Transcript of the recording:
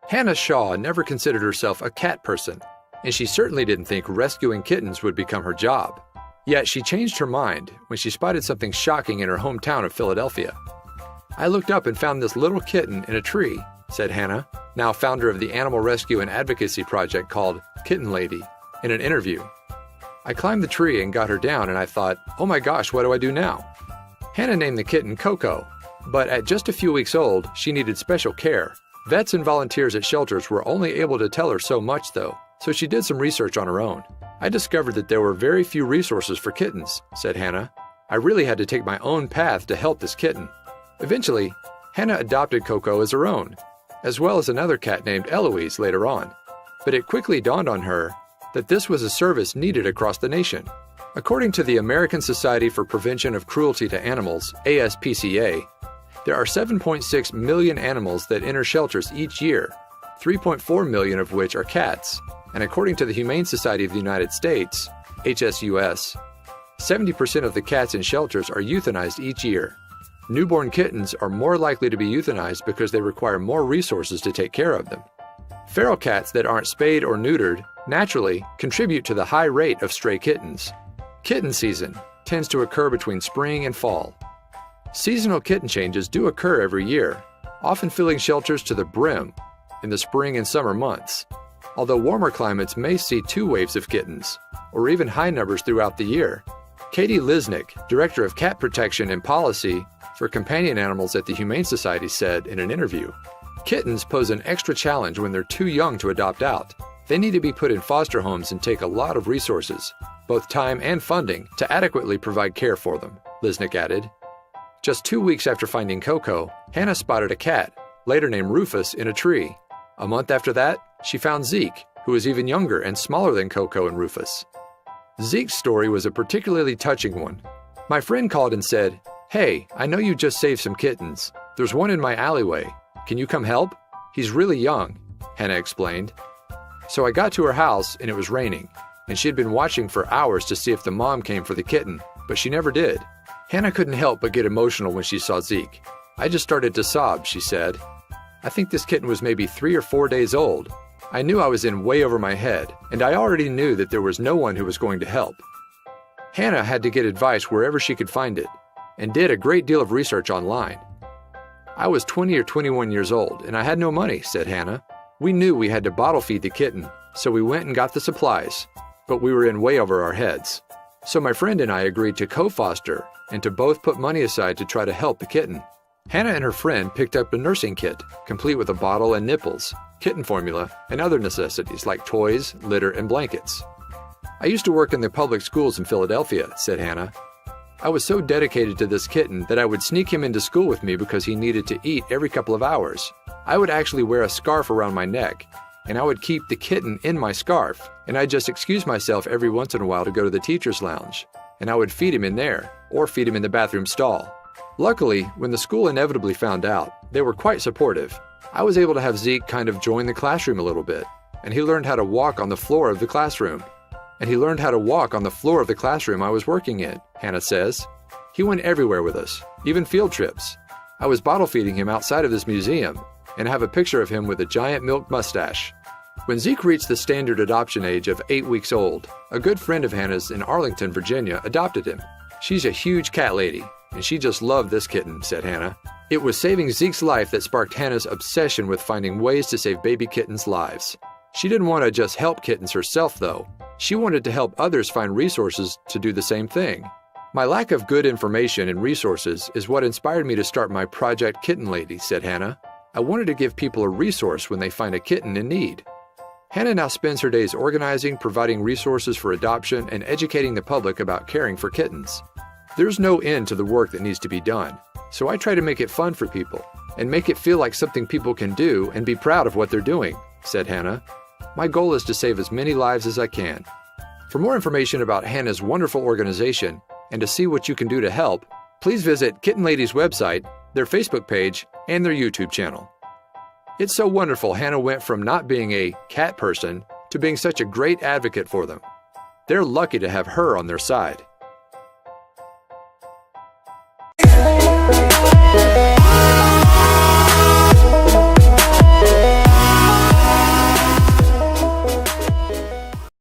Hannah Shaw never considered herself a cat person, and she certainly didn't think rescuing kittens would become her job. Yet she changed her mind when she spotted something shocking in her hometown of Philadelphia. "I looked up and found this little kitten in a tree," said Hannah, now founder of the animal rescue and advocacy project called Kitten Lady, in an interview. "I climbed the tree and got her down, and I thought, oh my gosh, what do I do now?" Hannah named the kitten Coco, but at just a few weeks old, she needed special care. Vets and volunteers at shelters were only able to tell her so much though, so she did some research on her own. "I discovered that there were very few resources for kittens," said Hannah. "I really had to take my own path to help this kitten." Eventually, Hannah adopted Coco as her own, as well as another cat named Eloise later on. But it quickly dawned on her that this was a service needed across the nation. According to the American Society for Prevention of Cruelty to Animals, ASPCA, there are 7.6 million animals that enter shelters each year, 3.4 million of which are cats. And according to the Humane Society of the United States, HSUS, 70% of the cats in shelters are euthanized each year. Newborn kittens are more likely to be euthanized because they require more resources to take care of them. Feral cats that aren't spayed or neutered naturally contribute to the high rate of stray kittens. Kitten season tends to occur between spring and fall. Seasonal kitten changes do occur every year, often filling shelters to the brim in the spring and summer months. Although warmer climates may see 2 waves of kittens, or even high numbers throughout the year. Katie Lisnick, Director of Cat Protection and Policy for Companion Animals at the Humane Society, said in an interview, "Kittens pose an extra challenge when they're too young to adopt out. They need to be put in foster homes and take a lot of resources, both time and funding, to adequately provide care for them," Lisnick added. Just 2 weeks after finding Coco, Hannah spotted a cat, later named Rufus, in a tree. A month after that, she found Zeke, who was even younger and smaller than Coco and Rufus. Zeke's story was a particularly touching one. "My friend called and said, 'Hey, I know you just saved some kittens. There's one in my alleyway. Can you come help? He's really young,' Hannah explained. So I got to her house and it was raining, and she had been watching for hours to see if the mom came for the kitten, but she never did. Hannah couldn't help but get emotional when she saw Zeke. I just started to sob," she said. "I think this kitten was maybe 3 or 4 days old. I knew I was in way over my head, and I already knew that there was no one who was going to help." Hannah had to get advice wherever she could find it, and did a great deal of research online. "I was 20 or 21 years old, and I had no money," said Hannah. "We knew we had to bottle feed the kitten, so we went and got the supplies, but we were in way over our heads. So my friend and I agreed to co-foster and to both put money aside to try to help the kitten." Hannah and her friend picked up a nursing kit, complete with a bottle and nipples, kitten formula, and other necessities like toys, litter, and blankets. "I used to work in the public schools in Philadelphia," said Hannah. "I was so dedicated to this kitten that I would sneak him into school with me because he needed to eat every couple of hours. I would actually wear a scarf around my neck, and I would keep the kitten in my scarf, and I'd just excuse myself every once in a while to go to the teacher's lounge, and I would feed him in there, or feed him in the bathroom stall. Luckily, when the school inevitably found out, they were quite supportive. I was able to have Zeke kind of join the classroom a little bit, and he learned how to walk on the floor of the classroom. I was working in," Hannah says. "He went everywhere with us, even field trips. I was bottle feeding him outside of this museum, and I have a picture of him with a giant milk mustache." When Zeke reached the standard adoption age of 8 weeks old, a good friend of Hannah's in Arlington, Virginia, adopted him. "She's a huge cat lady, and she just loved this kitten," said Hannah. "It was saving Zeke's life that sparked Hannah's obsession with finding ways to save baby kittens' lives. She didn't want to just help kittens herself, though. She wanted to help others find resources to do the same thing. My lack of good information and resources is what inspired me to start my project Kitten Lady," said Hannah. "I wanted to give people a resource when they find a kitten in need." Hannah now spends her days organizing, providing resources for adoption, and educating the public about caring for kittens. "There's no end to the work that needs to be done, so I try to make it fun for people and make it feel like something people can do and be proud of what they're doing," said Hannah. "My goal is to save as many lives as I can." For more information about Hannah's wonderful organization and to see what you can do to help, please visit Kitten Lady's website, their Facebook page, and their YouTube channel. It's so wonderful Hannah went from not being a cat person to being such a great advocate for them. They're lucky to have her on their side.